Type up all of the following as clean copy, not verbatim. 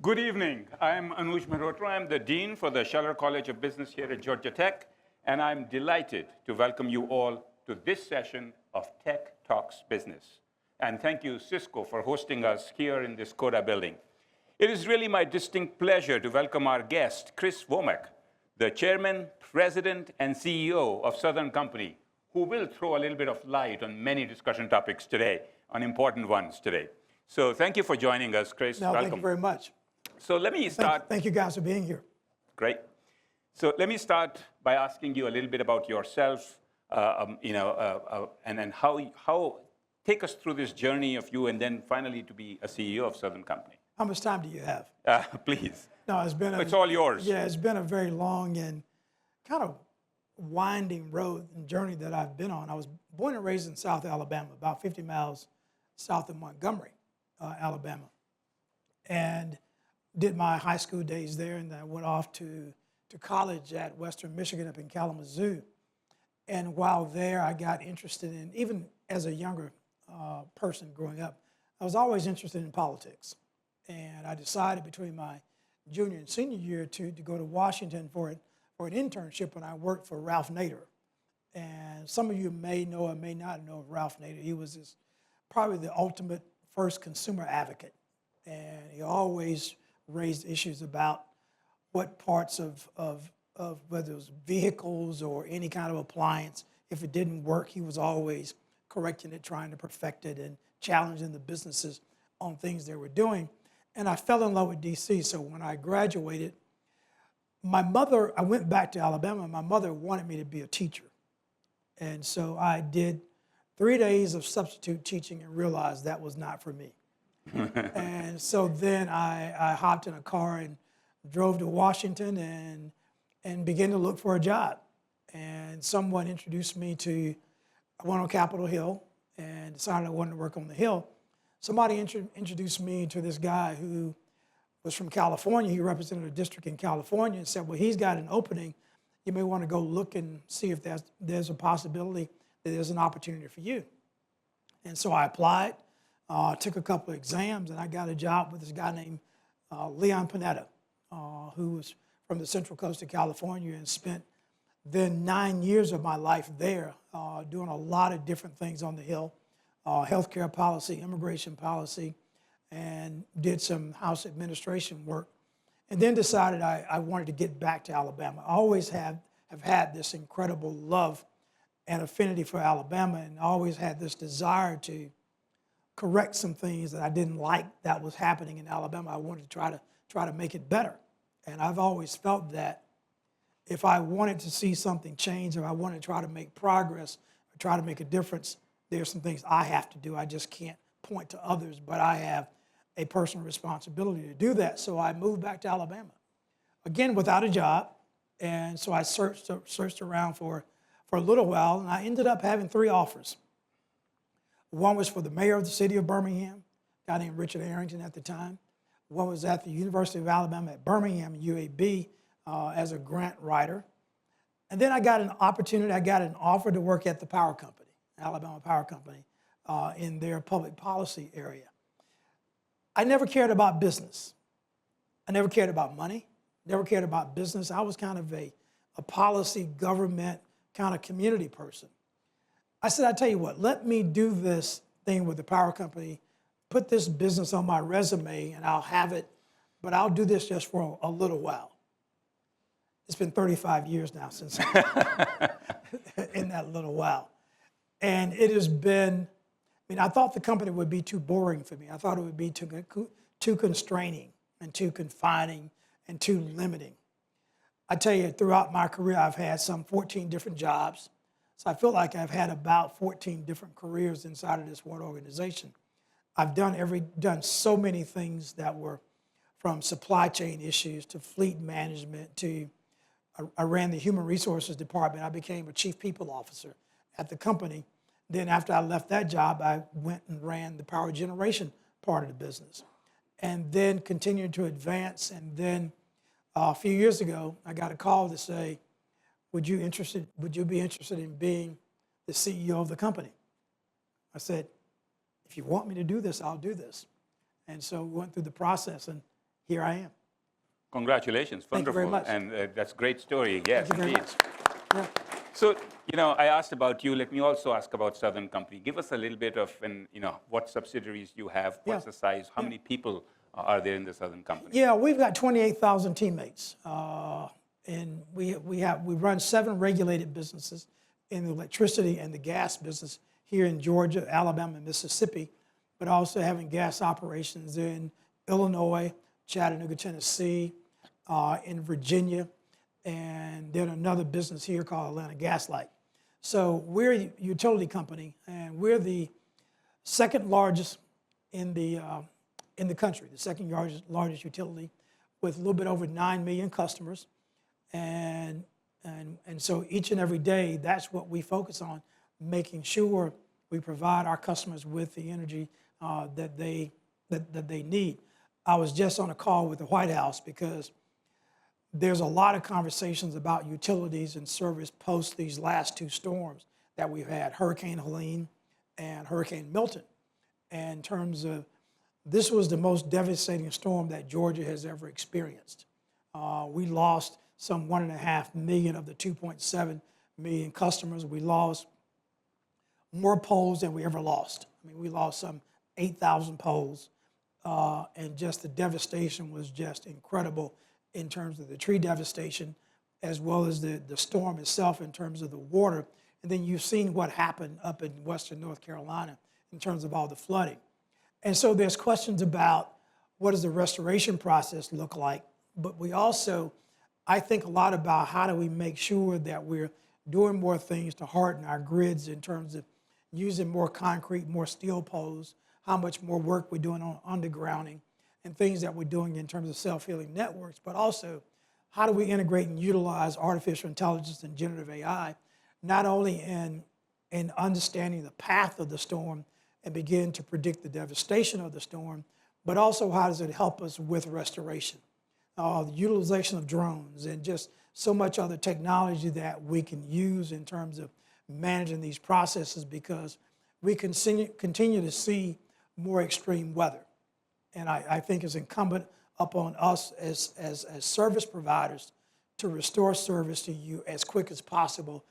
Good evening. I'm Anuj Mehrotra. I'm the Dean for the Scheller College of Business here at Georgia Tech, and I'm delighted to welcome you all to this session of Tech Talks Business. And thank you, Cisco, for hosting us here in this Coda building. It is really my distinct pleasure to welcome our guest, Chris Womack, the Chairman, President, and CEO of Southern Company, who will throw a little bit of light on many discussion topics today, on important ones today. So thank you for joining us, Chris. No, welcome. thank you very much. So let me start. Thank you guys for being here. Great. So let me start by asking you a little bit about yourself, and how take us through this journey of you, and then finally to be a CEO of Southern Company. How much time do you have? Please. No, it's all yours. Yeah, it's been a very long and kind of winding road and journey that I've been on. I was born and raised in South Alabama, about 50 miles south of Montgomery, Alabama, and did my high school days there, and then I went off to college at Western Michigan up in Kalamazoo. And while there, I got interested in, even as a younger person growing up, I was always interested in politics. And I decided between my junior and senior year to go to Washington for an internship when I worked for Ralph Nader. And some of you may know or may not know of Ralph Nader. He was probably the ultimate first consumer advocate. And he always raised issues about what parts of whether it was vehicles or any kind of appliance, if it didn't work, he was always correcting it, trying to perfect it, and challenging the businesses on things they were doing. And I fell in love with DC. So when I graduated, I went back to Alabama. My mother wanted me to be a teacher. And so I did 3 days of substitute teaching and realized that was not for me. And so then I hopped in a car and drove to Washington and began to look for a job. And someone introduced me I went on Capitol Hill and decided I wanted to work on the Hill. Somebody introduced me to this guy who was from California. He represented a district in California and said, well, he's got an opening. You may want to go look and see if there's a possibility that there's an opportunity for you. And so I applied. Took a couple of exams, and I got a job with this guy named Leon Panetta, who was from the Central Coast of California, and spent then 9 years of my life there doing a lot of different things on the Hill, healthcare policy, immigration policy, and did some House administration work, and then decided I wanted to get back to Alabama. I always have had this incredible love and affinity for Alabama, and always had this desire to correct some things that I didn't like that was happening in Alabama. I wanted to try to make it better. And I've always felt that if I wanted to see something change, or I wanted to try to make progress, or try to make a difference, there's some things I have to do. I just can't point to others, but I have a personal responsibility to do that. So I moved back to Alabama, again, without a job. And so I searched around for a little while, and I ended up having 3 offers. One was for the mayor of the city of Birmingham, a guy named Richard Arrington at the time. One was at the University of Alabama at Birmingham, UAB, as a grant writer. And then I got an offer to work at the power company, Alabama Power Company, in their public policy area. I never cared about business. I never cared about money, never cared about business. I was kind of a policy, government, kind of community person. I said, I tell you what, let me do this thing with the power company, put this business on my resume, and I'll have it, but I'll do this just for a little while. It's been 35 years now since in that little while. And it has been, I thought the company would be too boring for me. I thought it would be too constraining and too confining and too limiting. I tell you, throughout my career, I've had some 14 different jobs. So I feel like I've had about 14 different careers inside of this one organization. I've done so many things that were from supply chain issues to fleet management to, I ran the human resources department. I became a chief people officer at the company. Then after I left that job, I went and ran the power generation part of the business, and then continued to advance. And then a few years ago, I got a call to say, would you be interested in being the CEO of the company? I said, if you want me to do this, I'll do this. And so we went through the process, and here I am. Congratulations. Thank you Wonderful. very much. And that's a great story. Yes, Thank you very indeed. much. Yeah. So, I asked about you. Let me also ask about Southern Company. Give us a little bit of, what subsidiaries you have, what's Yeah. the size, how many people are there in the Southern Company? Yeah, we've got 28,000 teammates, and we run 7 regulated businesses in the electricity and the gas business here in Georgia, Alabama, and Mississippi, but also having gas operations in Illinois, Chattanooga, Tennessee, in Virginia, and then another business here called Atlanta Gaslight. So we're a utility company, and we're the second largest in the country, the second largest utility, with a little bit over 9 million customers, and so each and every day, that's what we focus on, making sure we provide our customers with the energy that they need. I was just on a call with the White House because there's a lot of conversations about utilities and service post these last 2 storms that we've had, Hurricane Helene and Hurricane Milton. And in terms of, this was the most devastating storm that Georgia has ever experienced. We lost some 1.5 million of the 2.7 million customers. We lost more poles than we ever lost. I mean, we lost some 8,000 poles, and just the devastation was just incredible in terms of the tree devastation, as well as the storm itself in terms of the water. And then you've seen what happened up in western North Carolina in terms of all the flooding. And so there's questions about what does the restoration process look like, but we also, I think a lot about how do we make sure that we're doing more things to harden our grids in terms of using more concrete, more steel poles, how much more work we're doing on undergrounding, and things that we're doing in terms of self-healing networks, but also how do we integrate and utilize artificial intelligence and generative AI, not only in understanding the path of the storm and begin to predict the devastation of the storm, but also how does it help us with restoration? The utilization of drones and just so much other technology that we can use in terms of managing these processes, because we continue to see more extreme weather. And I think it's incumbent upon us as service providers to restore service to you as quick as possible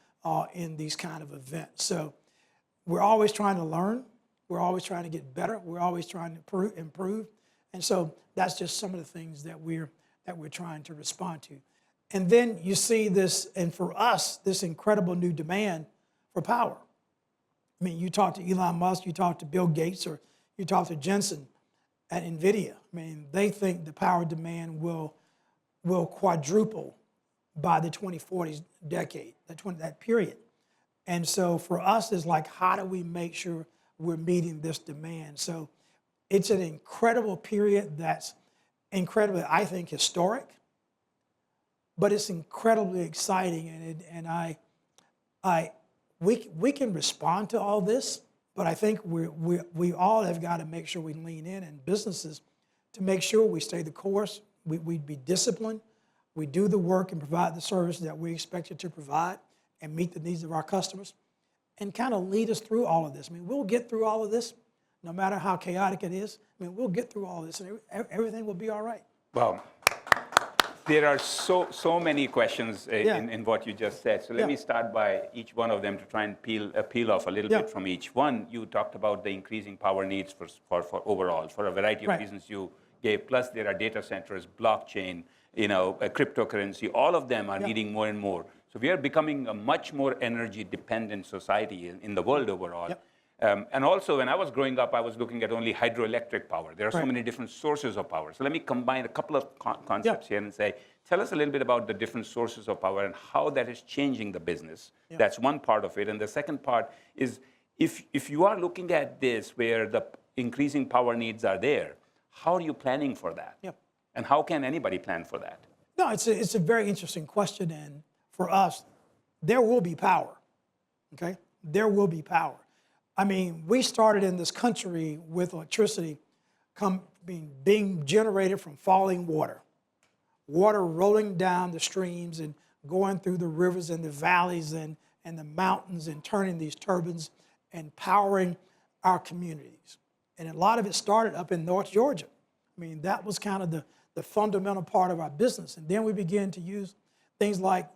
in these kind of events. So we're always trying to learn. We're always trying to get better. We're always trying to improve. And so that's just some of the things that we're trying to respond to. And then you see this, and for us, this incredible new demand for power. I mean, you talk to Elon Musk, you talk to Bill Gates, or you talk to Jensen at NVIDIA. I mean, they think the power demand will quadruple by the 2040s decade, that period. And so for us, it's like, how do we make sure we're meeting this demand? So it's an incredible period that's incredibly, I think, historic, but it's incredibly exciting. And we can respond to all this, but I think we all have got to make sure we lean in, and businesses, to make sure we stay the course, we be disciplined, we do the work and provide the service that we expected to provide and meet the needs of our customers, and kind of lead us through all of this. I mean, we'll get through all of this, no matter how chaotic it is. I mean, we'll get through all of this, and everything will be all right. Well, there are so many questions in what you just said. So let me start by each one of them to try and peel off a little bit from each one. You talked about the increasing power needs for overall, for a variety of reasons you gave. Plus, there are data centers, blockchain, cryptocurrency. All of them are needing more and more. So we are becoming a much more energy-dependent society in the world overall. And also, when I was growing up, I was looking at only hydroelectric power. There are so many different sources of power. So let me combine a couple of concepts here and say, tell us a little bit about the different sources of power and how that is changing the business. That's one part of it. And the second part is, if you are looking at this where the increasing power needs are there, how are you planning for that? And how can anybody plan for that? No, it's a very interesting question. And for us, there will be power, okay? There will be power. I mean, we started in this country with electricity being generated from falling water rolling down the streams and going through the rivers and the valleys and the mountains and turning these turbines and powering our communities. And a lot of it started up in North Georgia. I mean, that was kind of the fundamental part of our business. And then we began to use things like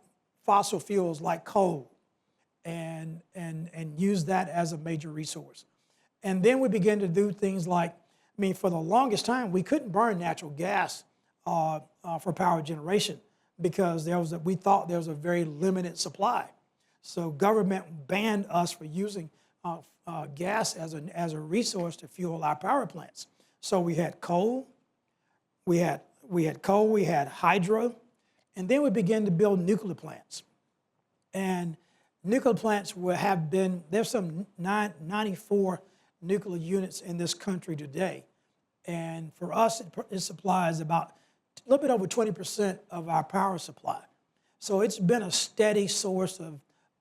fossil fuels like coal and use that as a major resource. And then we began to do things like, for the longest time, we couldn't burn natural gas for power generation because we thought there was a very limited supply. So government banned us for using gas as a resource to fuel our power plants. So we had coal, we had hydro, and then we began to build nuclear plants. And nuclear plants there's some 94 nuclear units in this country today. And for us, it supplies about a little bit over 20% of our power supply. So it's been a steady source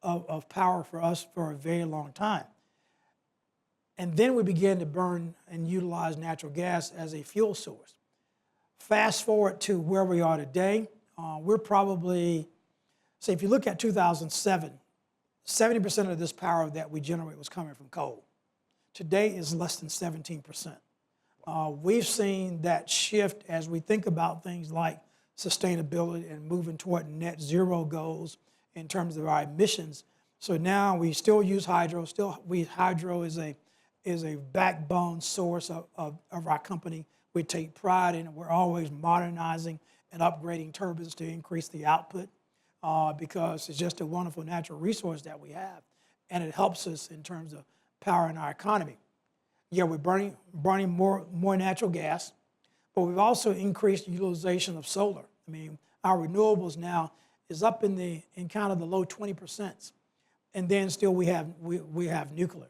of power for us for a very long time. And then we began to burn and utilize natural gas as a fuel source. Fast forward to where we are today, we're probably, say if you look at 2007, 70% of this power that we generate was coming from coal. Today is less than 17%. We've seen that shift as we think about things like sustainability and moving toward net zero goals in terms of our emissions. So now we still use hydro. Hydro is a backbone source of our company. We take pride in it. We're always modernizing and upgrading turbines to increase the output because it's just a wonderful natural resource that we have. And it helps us in terms of powering our economy. Yeah, we're burning more natural gas, but we've also increased utilization of solar. Our renewables now is up in kind of the low 20%. And then still we have nuclear.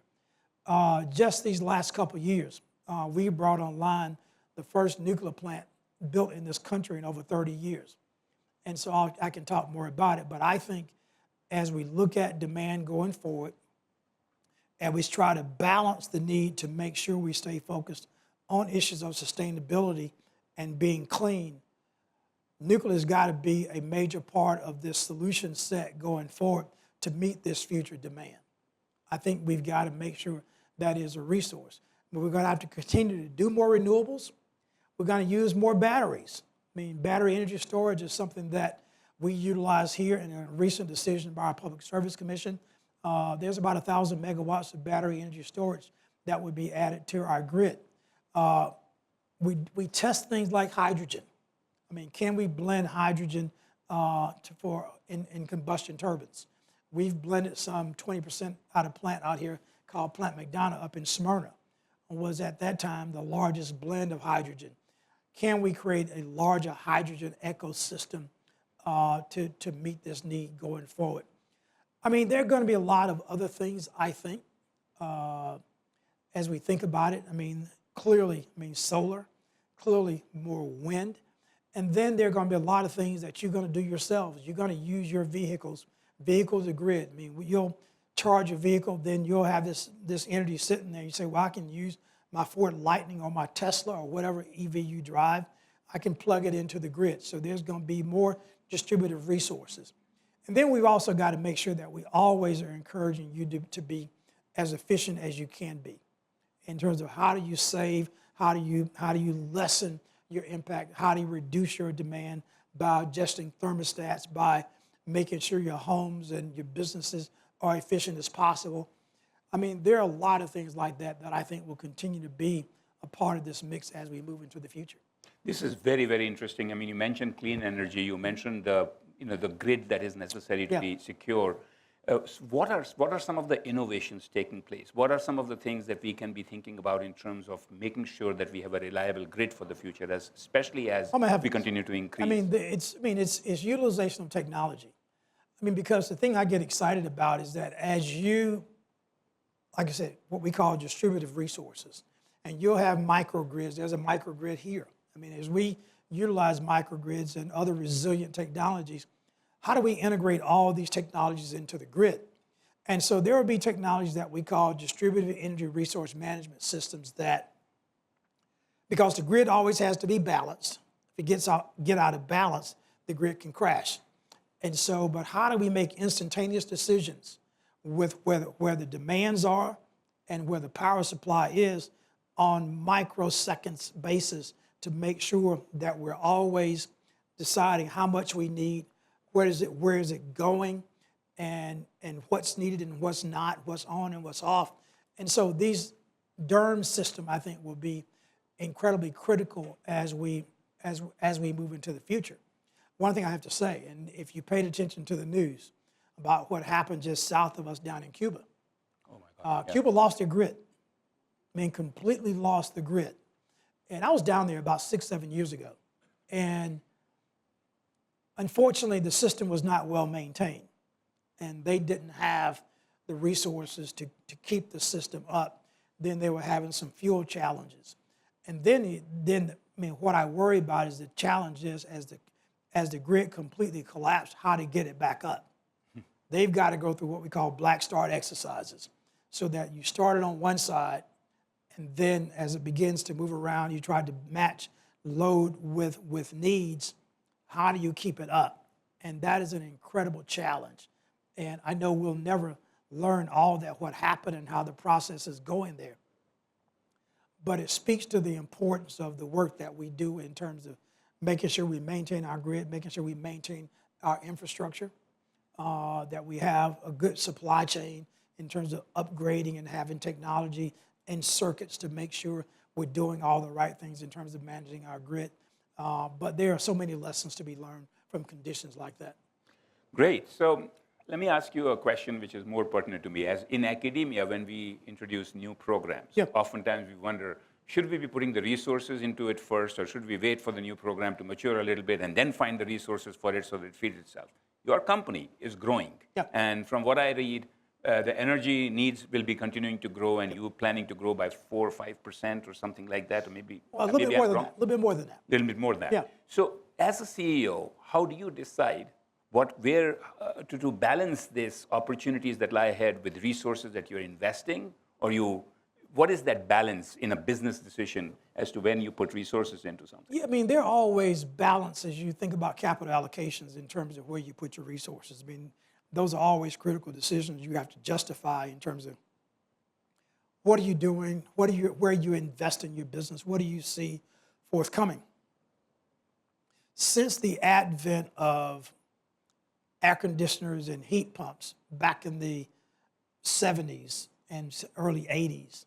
Just these last couple of years, we brought online the first nuclear plant built in this country in over 30 years. And so I can talk more about it, but I think as we look at demand going forward, and we try to balance the need to make sure we stay focused on issues of sustainability and being clean, nuclear has got to be a major part of this solution set going forward to meet this future demand. I think we've got to make sure that is a resource. But we're going to have to continue to do more renewables. We're going to use more batteries. Battery energy storage is something that we utilize here in a recent decision by our Public Service Commission. There's about 1,000 megawatts of battery energy storage that would be added to our grid. We test things like hydrogen. Can we blend hydrogen in combustion turbines? We've blended some 20% out of a plant out here called Plant McDonough up in Smyrna. It was at that time the largest blend of hydrogen. Can we create a larger hydrogen ecosystem to meet this need going forward? There are going to be a lot of other things, I think, as we think about it. Clearly, solar, clearly more wind. And then there are going to be a lot of things that you're going to do yourselves. You're going to use your vehicles are grid. You'll charge a vehicle, then you'll have this energy sitting there. You say, well, I can use my Ford Lightning or my Tesla or whatever EV you drive. I can plug it into the grid. So there's going to be more distributive resources. And then we've also got to make sure that we always are encouraging you to be as efficient as you can be in terms of how do you save, how do you lessen your impact, how do you reduce your demand by adjusting thermostats, by making sure your homes and your businesses are efficient as possible. There are a lot of things like that I think will continue to be a part of this mix as we move into the future. This is very, very interesting. You mentioned clean energy. You mentioned the grid that is necessary to be secure. What are some of the innovations taking place? What are some of the things that we can be thinking about in terms of making sure that we have a reliable grid for the future, especially as we continue to increase? It's utilization of technology. Because the thing I get excited about is that as you, like I said, what we call distributive resources, and you'll have microgrids. There's a microgrid here. As we utilize microgrids and other resilient technologies, how do we integrate all of these technologies into the grid? And so there will be technologies that we call distributed energy resource management systems that, because the grid always has to be balanced, if it get out of balance, the grid can crash. And so, but how do we make instantaneous decisions with where the demands are and where the power supply is on microseconds basis to make sure that we're always deciding how much we need, where is it going, and what's needed and what's not, what's on and what's off. And so these DERM system, I think, will be incredibly critical as we move into the future. One thing I have to say, and if you paid attention to the news about what happened just south of us down in Cuba, Oh my God. Yeah. Cuba lost their grid. I mean, completely lost the grid. And I was down there about 6-7 years ago. And unfortunately, the system was not well maintained. And they didn't have the resources to keep the system up. Then they were having some fuel challenges. And then I mean, what I worry about is the challenge is as the grid completely collapsed, how to get it back up. They've got to go through what we call black start exercises, so that you start it on one side, and then as it begins to move around, you try to match load with needs. How do you keep it up? And that is an incredible challenge. And I know we'll never learn all that, what happened and how the process is going there. But it speaks to the importance of the work that we do in terms of making sure we maintain our grid, making sure we maintain our infrastructure, that we have a good supply chain in terms of upgrading and having technology and circuits to make sure we're doing all the right things in terms of managing our grid. But there are so many lessons to be learned from conditions like that. Great. So let me ask you a question which is more pertinent to me. As in academia, when we introduce new programs, oftentimes we wonder, should we be putting the resources into it first, or should we wait for the new program to mature a little bit and then find the resources for it so that it feeds itself? Your company is growing. And from what I read, the energy needs will be continuing to grow, and you're planning to grow by 4 or 5% or something like that, or maybe a little bit more than that. A little bit more than that. A little bit more than that. Yeah. So as a CEO, how do you decide to balance these opportunities that lie ahead with resources that you're investing, or what is that balance in a business decision as to when you put resources into something? Yeah, I mean, there are always balances. You think about capital allocations in terms of where you put your resources. I mean, those are always critical decisions you have to justify in terms of what are you doing, where you invest in your business, what do you see forthcoming. Since the advent of air conditioners and heat pumps back in the 70s and early 80s,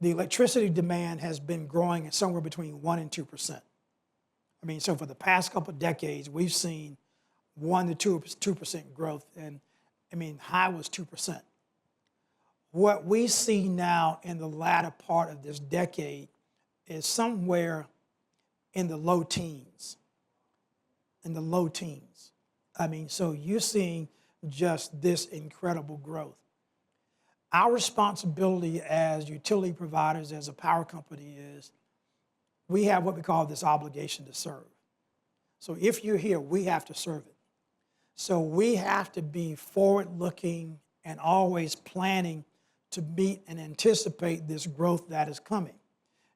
the electricity demand has been growing at somewhere between 1% and 2%. I mean, so for the past couple of decades, we've seen 1% to 2% growth, and I mean, high was 2%. What we see now in the latter part of this decade is somewhere in the low teens. I mean, so you're seeing just this incredible growth. Our responsibility as utility providers, as a power company, is we have what we call this obligation to serve. So if you're here, we have to serve it. So we have to be forward-looking and always planning to meet and anticipate this growth that is coming.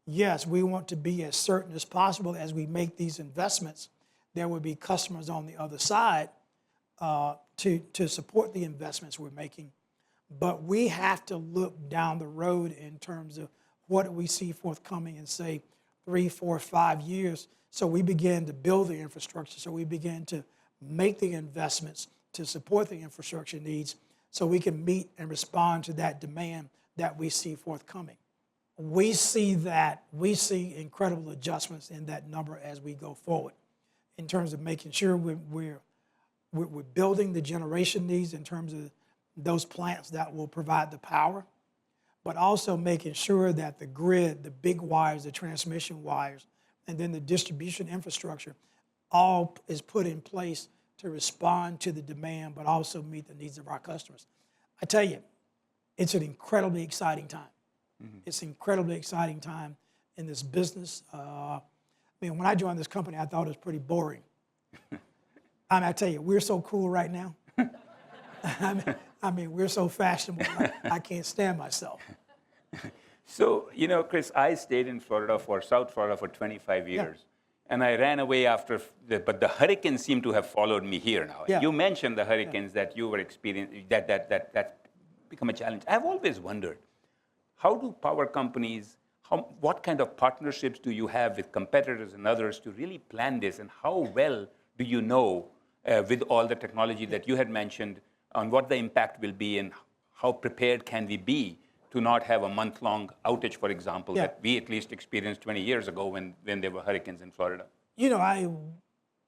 Yes, we want to be as certain as possible as we make these investments. There will be customers on the other side to support the investments we're making. But we have to look down the road in terms of what we see forthcoming in, say, 3, 4, 5 years. So we begin to build the infrastructure. So we begin to make the investments to support the infrastructure needs so we can meet and respond to that demand that we see forthcoming. We see incredible adjustments in that number as we go forward in terms of making sure we're building the generation needs in terms of those plants that will provide the power, but also making sure that the grid, the big wires, the transmission wires, and then the distribution infrastructure all is put in place to respond to the demand, but also meet the needs of our customers. I tell you, it's an incredibly exciting time. Mm-hmm. It's an incredibly exciting time in this business. I mean, when I joined this company, I thought it was pretty boring. I tell you, we're so cool right now. I mean, we're so fashionable, I can't stand myself. So, Chris, I stayed in South Florida for 25 years. Yeah. And I ran away but the hurricanes seem to have followed me here now. Yeah. You mentioned the hurricanes that you were experiencing, that become a challenge. I've always wondered, how do power companies, what kind of partnerships do you have with competitors and others to really plan this? And how well do you know, with all the technology that you had mentioned, on what the impact will be and how prepared can we be to not have a month-long outage, for example, that we at least experienced 20 years ago when there were hurricanes in Florida? You know, I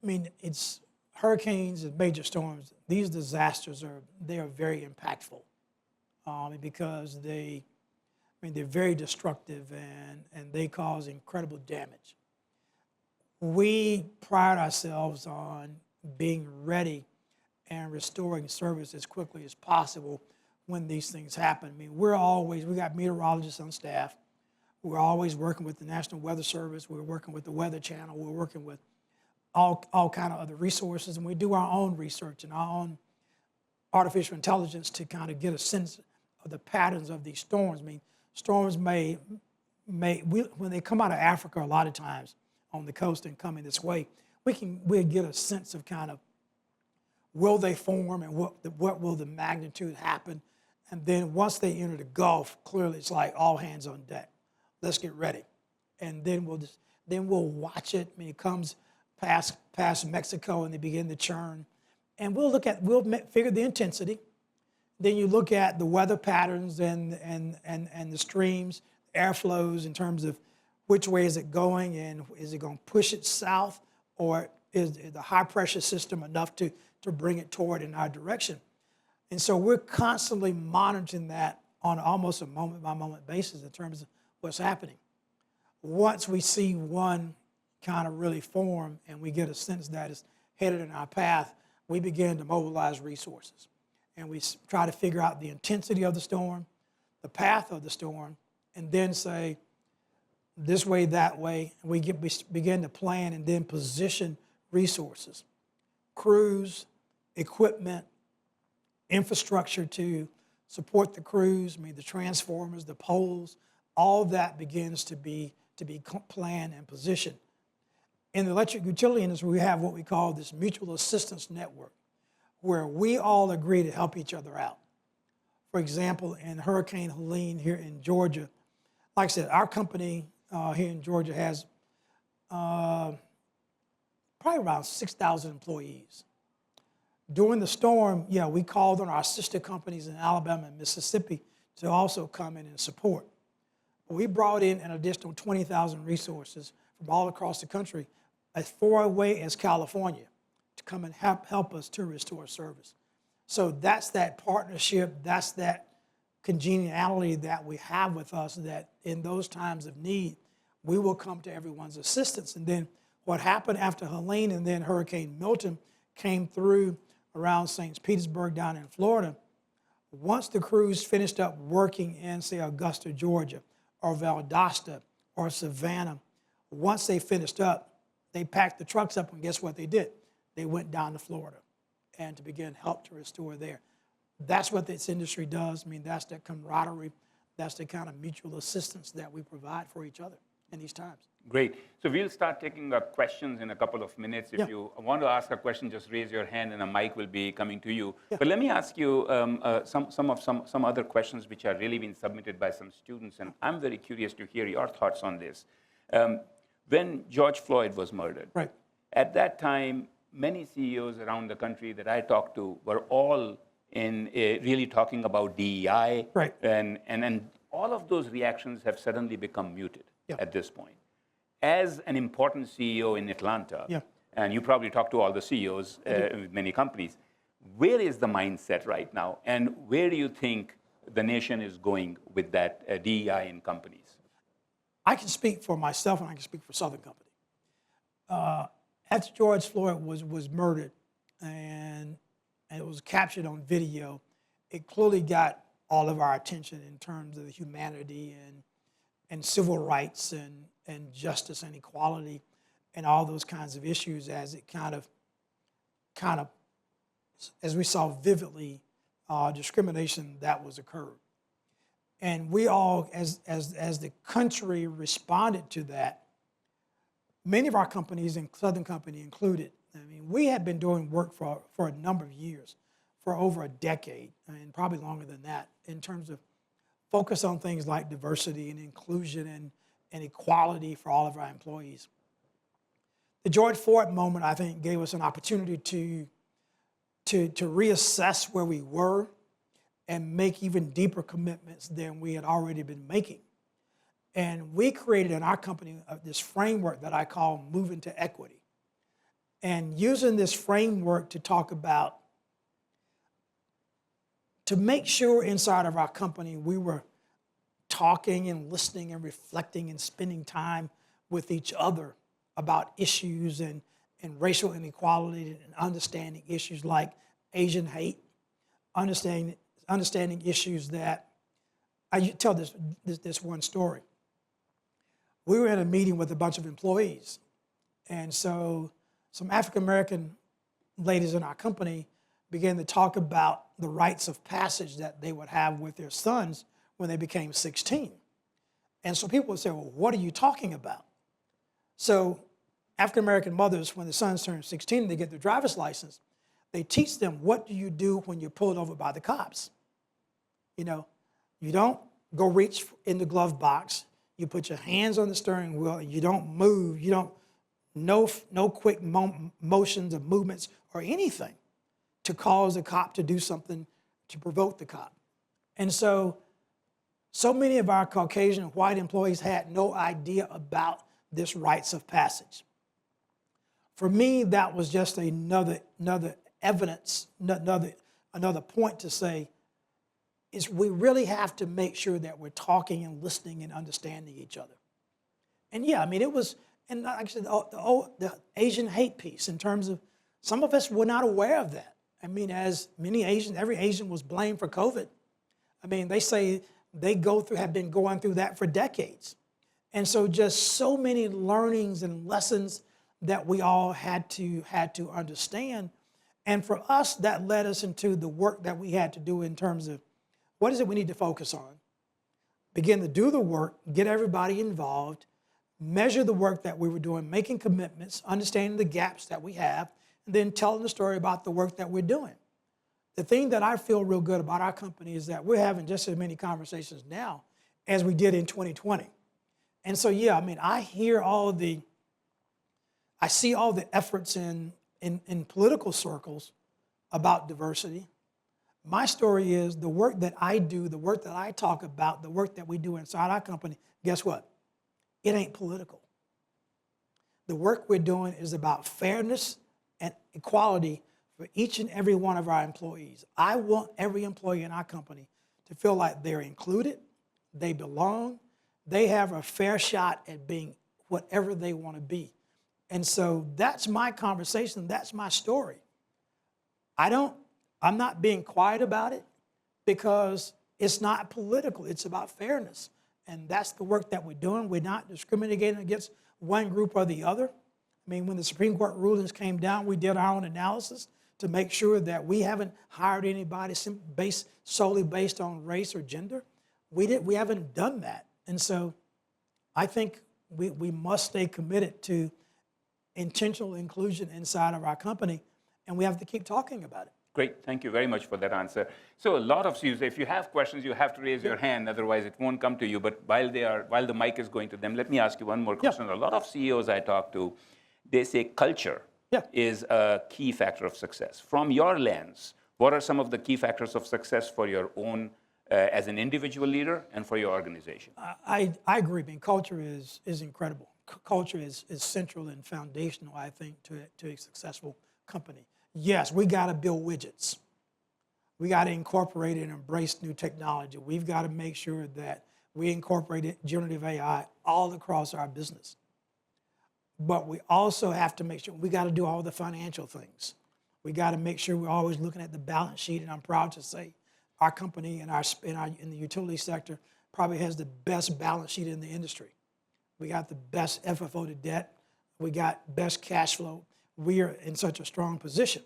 mean, it's hurricanes and major storms. These disasters are very impactful because they're very destructive and they cause incredible damage. We pride ourselves on being ready and restoring service as quickly as possible when these things happen. I mean, we got meteorologists on staff. We're always working with the National Weather Service. We're working with the Weather Channel. We're working with all kind of other resources, and we do our own research and our own artificial intelligence to kind of get a sense of the patterns of these storms. I mean, storms when they come out of Africa a lot of times on the coast and coming this way, we'll get a sense of kind of will they form and what will the magnitude happen. And then once they enter the Gulf, clearly it's like all hands on deck. Let's get ready. And then we'll watch it. I mean, it comes past Mexico and they begin to churn. And we'll figure the intensity. Then you look at the weather patterns and the streams, airflows in terms of which way is it going and is it going to push it south, or is the high pressure system enough to bring it toward in our direction. And so we're constantly monitoring that on almost a moment by moment basis in terms of what's happening. Once we see one kind of really form and we get a sense that it's headed in our path, we begin to mobilize resources. And we try to figure out the intensity of the storm, the path of the storm, and then say, this way, that way. And we begin to plan and then position resources, crews, equipment, infrastructure to support the crews, I mean, the transformers, the poles, all that begins to be planned and positioned. In the electric utility industry, we have what we call this mutual assistance network, where we all agree to help each other out. For example, in Hurricane Helene here in Georgia, like I said, our company here in Georgia has probably around 6,000 employees. During the storm, we called on our sister companies in Alabama and Mississippi to also come in and support. We brought in an additional 20,000 resources from all across the country, as far away as California, to come and help us to restore service. So that's that partnership, that's that congeniality that we have with us, that in those times of need, we will come to everyone's assistance. And then what happened after Helene and then Hurricane Milton came through around St. Petersburg down in Florida, once the crews finished up working in, say, Augusta, Georgia, or Valdosta, or Savannah, once they finished up, they packed the trucks up, and guess what they did? They went down to Florida and to begin help to restore there. That's what this industry does. I mean, that's the camaraderie, that's the kind of mutual assistance that we provide for each other in these times. Great. So we'll start taking questions in a couple of minutes. If you want to ask a question, just raise your hand and a mic will be coming to you. But let me ask you some other questions which are really been submitted by some students, and I'm very curious to hear your thoughts on this. When George Floyd was murdered, at that time, many CEOs around the country that I talked to were all in really talking about DEI, and all of those reactions have suddenly become muted at this point. As an important CEO in Atlanta, and you probably talk to all the CEOs with many companies, where is the mindset right now, and where do you think the nation is going with that DEI in companies? I can speak for myself, and I can speak for Southern Company. After George Floyd was murdered, and it was captured on video, it clearly got all of our attention in terms of the humanity and civil rights and justice and equality and all those kinds of issues, as it kind of as we saw vividly discrimination that was occurred. And we all, as the country responded to that, many of our companies, and Southern Company included, I mean, we had been doing work for a number of years, for over a decade, and probably longer than that, in terms of focus on things like diversity and inclusion and equality for all of our employees. The George Floyd moment, I think, gave us an opportunity to reassess where we were and make even deeper commitments than we had already been making. And we created in our company this framework that I call Moving to Equity. And using this framework to talk about, to make sure inside of our company we were talking and listening and reflecting and spending time with each other about issues and racial inequality and understanding issues like Asian hate, understanding issues that, I tell this one story. We were in a meeting with a bunch of employees, and so some African-American ladies in our company began to talk about the rites of passage that they would have with their sons when they became 16. And so people would say, well, what are you talking about? So African-American mothers, when the sons turn 16 and they get their driver's license, they teach them, what do you do when you're pulled over by the cops? You know, you don't go reach in the glove box. You put your hands on the steering wheel and you don't move. You don't, no quick motions or movements or anything to cause the cop to do something to provoke the cop. And so many of our Caucasian and white employees had no idea about this rites of passage. For me, that was just another evidence, another point to say, is we really have to make sure that we're talking and listening and understanding each other. And yeah, I mean, it was, and like I said, the Asian hate piece in terms of, some of us were not aware of that. I mean, as many Asians, every Asian was blamed for COVID. I mean, they say they have been going through that for decades. And so just so many learnings and lessons that we all had to understand. And for us, that led us into the work that we had to do in terms of what is it we need to focus on, begin to do the work, get everybody involved, measure the work that we were doing, making commitments, understanding the gaps that we have, and then telling the story about the work that we're doing. The thing that I feel real good about our company is that we're having just as many conversations now as we did in 2020. And so, yeah, I mean, I see all the efforts in political circles about diversity. My story is the work that I do, the work that I talk about, the work that we do inside our company, guess what? It ain't political. The work we're doing is about fairness and equality for each and every one of our employees. I want every employee in our company to feel like they're included, they belong, they have a fair shot at being whatever they want to be. And so that's my conversation, that's my story. I'm not being quiet about it because it's not political, it's about fairness. And that's the work that we're doing. We're not discriminating against one group or the other. I mean, when the Supreme Court rulings came down, we did our own analysis to make sure that we haven't hired anybody solely based on race or gender. We haven't done that. And so I think we must stay committed to intentional inclusion inside of our company, and we have to keep talking about it. Great, thank you very much for that answer. So a lot of CEOs, if you have questions, you have to raise your hand, otherwise it won't come to you. But while the mic is going to them, let me ask you one more question. A lot of CEOs I talk to, they say culture is a key factor of success. From your lens, what are some of the key factors of success for your own, as an individual leader and for your organization? I agree. I mean, culture is incredible. Culture is central and foundational, I think, to a successful company. Yes, we got to build widgets. We got to incorporate and embrace new technology. We've got to make sure that we incorporate generative AI all across our business. But we also have to make sure we got to do all the financial things. We got to make sure we're always looking at the balance sheet. And I'm proud to say our company in the utility sector probably has the best balance sheet in the industry. We got the best FFO to debt. We got best cash flow. We are in such a strong position,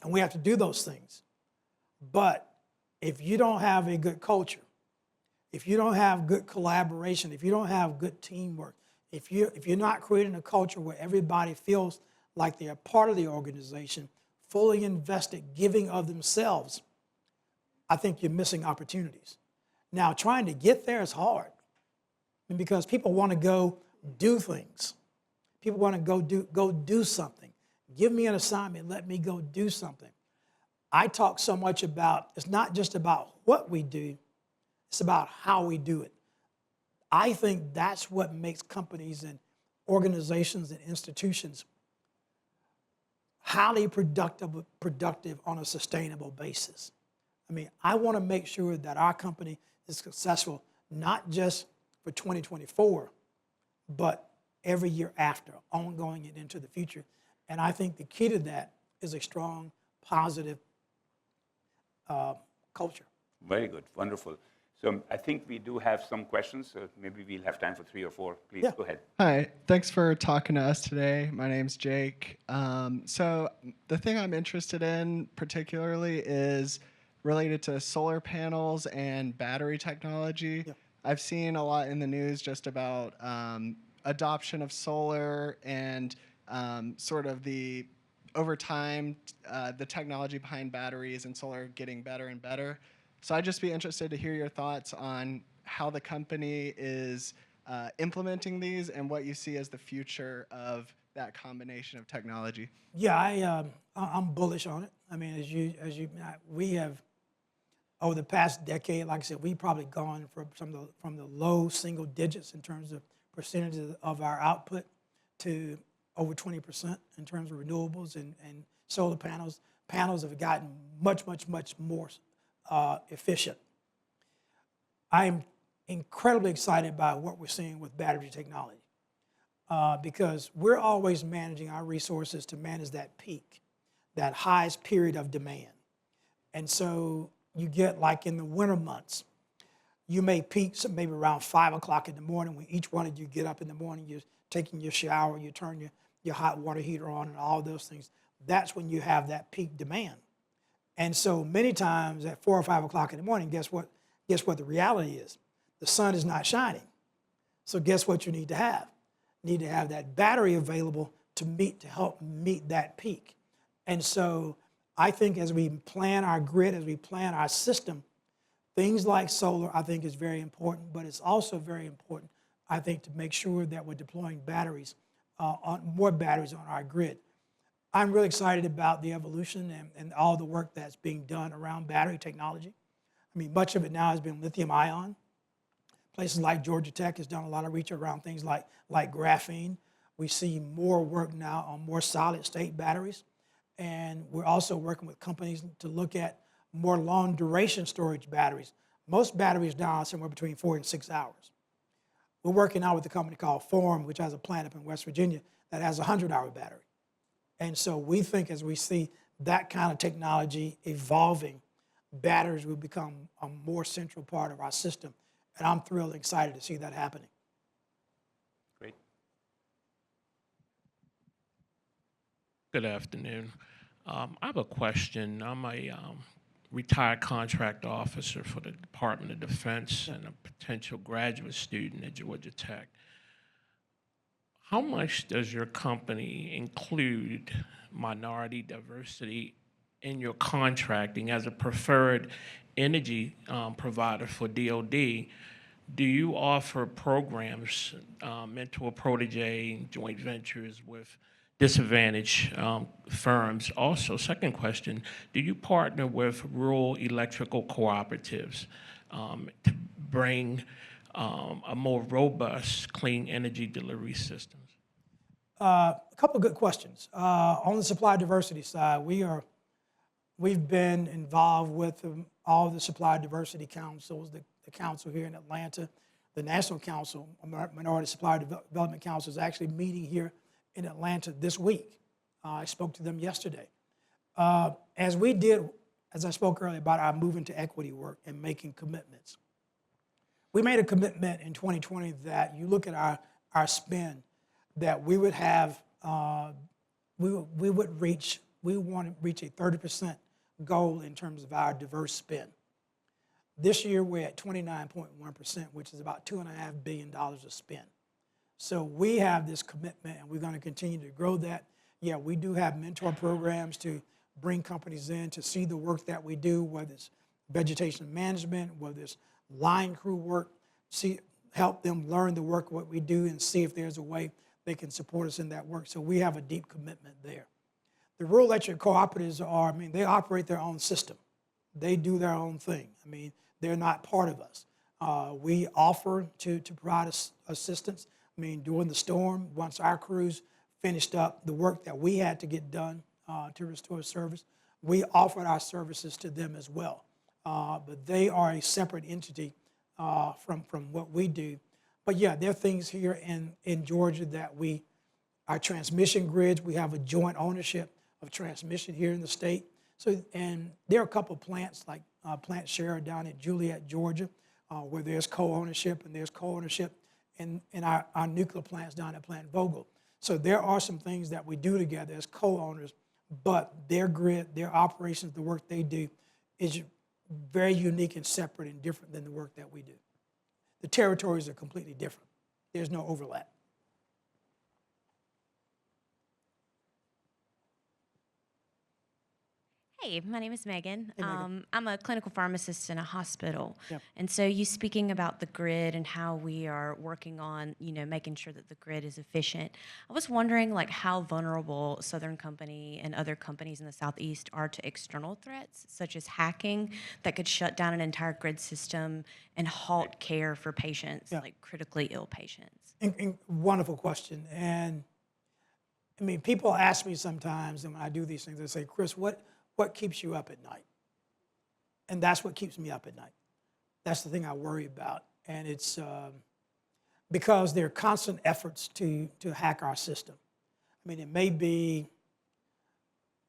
and we have to do those things. But if you don't have a good culture, if you don't have good collaboration, if you don't have good teamwork, if you're not creating a culture where everybody feels like they're part of the organization, fully invested, giving of themselves, I think you're missing opportunities. Now, trying to get there is hard. And because people want to go do things. People want to go do something. Give me an assignment, let me go do something. I talk so much about, it's not just about what we do, it's about how we do it. I think that's what makes companies and organizations and institutions highly productive on a sustainable basis. I mean, I want to make sure that our company is successful, not just for 2024, but every year after, ongoing and into the future. And I think the key to that is a strong, positive culture. Very good, wonderful. So I think we do have some questions, so maybe we'll have time for 3 or 4. Please Yeah. go ahead. Hi, thanks for talking to us today. My name's Jake. So the thing I'm interested in particularly is related to solar panels and battery technology. Yeah. I've seen a lot in the news just about adoption of solar and sort of over time, the technology behind batteries and solar getting better and better. So I'd just be interested to hear your thoughts on how the company is implementing these and what you see as the future of that combination of technology. Yeah, I'm bullish on it. I mean, we have over the past decade, like I said, we've probably gone from the low single digits in terms of percentages of our output to over 20% in terms of renewables and solar panels. Panels have gotten much more efficient. I am incredibly excited by what we're seeing with battery technology because we're always managing our resources to manage that peak, that highest period of demand. And so you get, like in the winter months, you may peak maybe around 5 o'clock in the morning when each one of you get up in the morning, you're taking your shower, you turn your hot water heater on and all those things. That's when you have that peak demand. And so many times at 4 or 5 o'clock in the morning, guess what the reality is? The sun is not shining. So guess what you need to have? You need to have that battery available to help meet that peak. And so I think as we plan our grid, as we plan our system, things like solar I think is very important, but it's also very important, I think, to make sure that we're deploying batteries, more batteries on our grid. I'm really excited about the evolution and all the work that's being done around battery technology. I mean, much of it now has been lithium ion. Places like Georgia Tech has done a lot of research around things like graphene. We see more work now on more solid state batteries. And we're also working with companies to look at more long duration storage batteries. Most batteries now are somewhere between 4 and 6 hours. We're working now with a company called Form, which has a plant up in West Virginia that has a 100-hour battery. And so we think as we see that kind of technology evolving, batteries will become a more central part of our system. And I'm thrilled and excited to see that happening. Great. Good afternoon. I have a question. I'm a retired contract officer for the Department of Defense and a potential graduate student at Georgia Tech. How much does your company include minority diversity in your contracting as a preferred energy provider for DoD? Do you offer programs, mentor protege, joint ventures with disadvantaged firms? Also, second question, do you partner with rural electrical cooperatives to bring a more robust clean energy delivery systems? A couple of good questions. On the supply diversity side, we've been involved with all the supply diversity councils, the council here in Atlanta, the National Council, Minority Supply Development Council is actually meeting here in Atlanta this week. I spoke to them yesterday. As I spoke earlier about our moving to equity work and making commitments. We made a commitment in 2020 that you look at our spend, that we would have, we want to reach a 30% goal in terms of our diverse spend. This year we're at 29.1%, which is about $2.5 billion of spend. So we have this commitment and we're going to continue to grow that. Yeah, we do have mentor programs to bring companies in to see the work that we do, whether it's vegetation management, whether it's line crew work, help them learn the work, what we do, and see if there's a way they can support us in that work. So we have a deep commitment there. The rural electric cooperatives are, I mean, they operate their own system. They do their own thing. I mean, they're not part of us. We offer to provide assistance. I mean, during the storm, once our crews finished up the work that we had to get done to restore service, we offered our services to them as well. But they are a separate entity from what we do. But yeah, there are things here in Georgia that our transmission grids, we have a joint ownership of transmission here in the state. So, and there are a couple of plants like Plant Share down at Juliet, Georgia, where there's co-ownership, and there's co-ownership in our nuclear plants down at Plant Vogtle. So there are some things that we do together as co-owners, but their grid, their operations, the work they do is very unique and separate and different than the work that we do. The territories are completely different. There's no overlap. Hey, my name is Megan. Hey, Megan. I'm a clinical pharmacist in a hospital. Yep. And so you speaking about the grid and how we are working on, making sure that the grid is efficient. I was wondering like how vulnerable Southern Company and other companies in the Southeast are to external threats, such as hacking that could shut down an entire grid system and halt care for patients, like critically ill patients. Wonderful question. And I mean, people ask me sometimes, and when I do these things, they say, Chris, what keeps you up at night? And that's what keeps me up at night. That's the thing I worry about. And it's because there are constant efforts to hack our system. I mean, it may be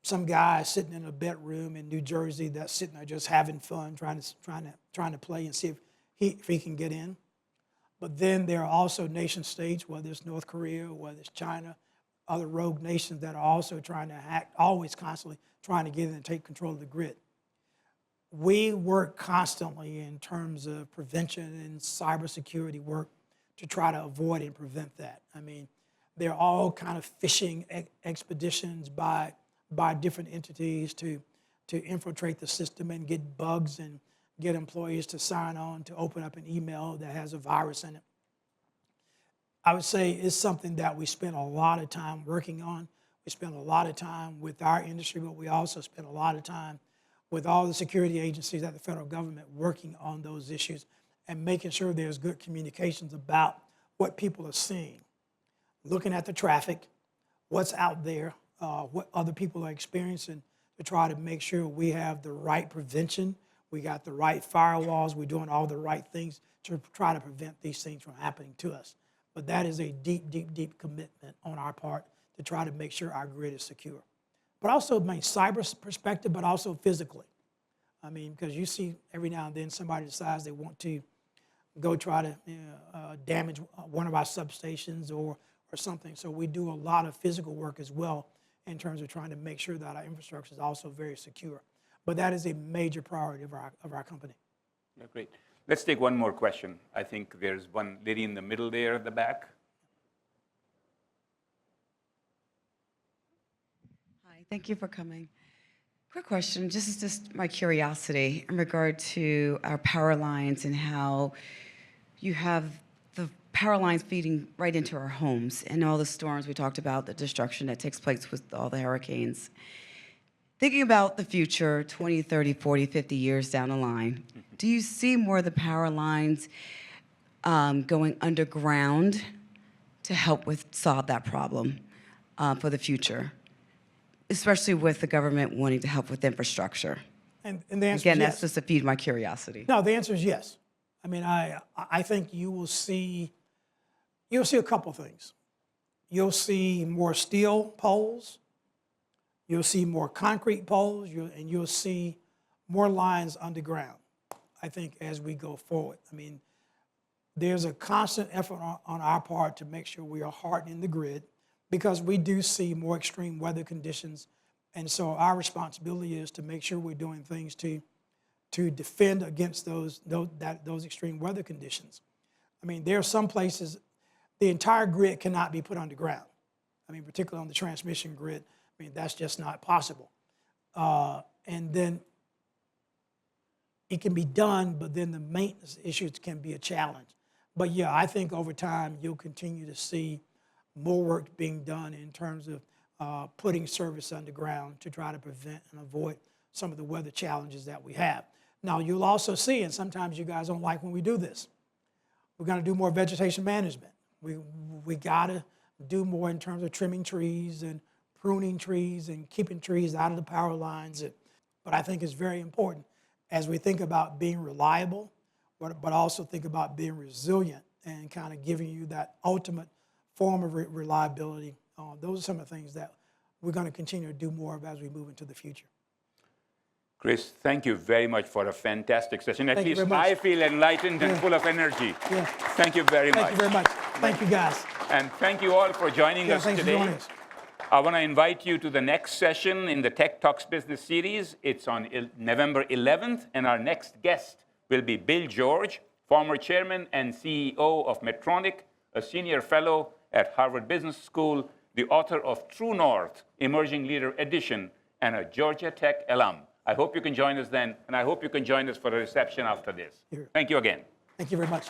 some guy sitting in a bedroom in New Jersey that's sitting there just having fun, trying to play and see if he can get in. But then there are also nation states, whether it's North Korea, whether it's China, other rogue nations that are also trying to hack, always constantly trying to get in and take control of the grid. We work constantly in terms of prevention and cybersecurity work to try to avoid and prevent that. I mean, there are all kind of phishing expeditions by different entities to infiltrate the system and get bugs and get employees to sign on to open up an email that has a virus in it. I would say it's something that we spend a lot of time working on. We spend a lot of time with our industry, but we also spend a lot of time with all the security agencies at the federal government working on those issues and making sure there's good communications about what people are seeing, looking at the traffic, what's out there, what other people are experiencing, to try to make sure we have the right prevention, we got the right firewalls, we're doing all the right things to try to prevent these things from happening to us. But that is a deep, deep, deep commitment on our part to try to make sure our grid is secure. But also, cyber perspective, but also physically. I mean, because you see every now and then somebody decides they want to go try to damage one of our substations or something. So we do a lot of physical work as well in terms of trying to make sure that our infrastructure is also very secure. But that is a major priority of our company. Yeah, great. Let's take one more question. I think there's one lady in the middle there at the back. Hi, thank you for coming. Quick question, just my curiosity in regard to our power lines and how you have the power lines feeding right into our homes and all the storms we talked about, the destruction that takes place with all the hurricanes. Thinking about the future, 20, 30, 40, 50 years down the line, do you see more of the power lines going underground to help solve that problem for the future, especially with the government wanting to help with infrastructure? And the answer Again, is yes. that's just to feed my curiosity. No, the answer is yes. I mean, I think you'll see a couple things. You'll see more steel poles. You'll see more concrete poles, and you'll see more lines underground, I think, as we go forward. I mean, there's a constant effort on our part to make sure we are hardening the grid because we do see more extreme weather conditions. And so our responsibility is to make sure we're doing things to defend against those extreme weather conditions. I mean, there are some places the entire grid cannot be put underground. I mean, particularly on the transmission grid. I mean, that's just not possible. And then it can be done, but then the maintenance issues can be a challenge. But yeah, I think over time you'll continue to see more work being done in terms of putting service underground to try to prevent and avoid some of the weather challenges that we have. Now, you'll also see, and sometimes you guys don't like when we do this, we're going to do more vegetation management. We got to do more in terms of trimming trees and pruning trees and keeping trees out of the power lines. But I think it's very important as we think about being reliable, but also think about being resilient and kind of giving you that ultimate form of reliability. Those are some of the things that we're going to continue to do more of as we move into the future. Chris, thank you very much for a fantastic session. At Thank you least very much. I feel enlightened and full of energy. Yeah. Thank you very much. Thank you very much. Thank you, guys. And thank you all for joining us Thanks for today. joining us. I want to invite you to the next session in the Tech Talks Business Series. It's on November 11th, and our next guest will be Bill George, former chairman and CEO of Medtronic, a senior fellow at Harvard Business School, the author of True North, Emerging Leader Edition, and a Georgia Tech alum. I hope you can join us then, and I hope you can join us for a reception after this. Here. Thank you again. Thank you very much.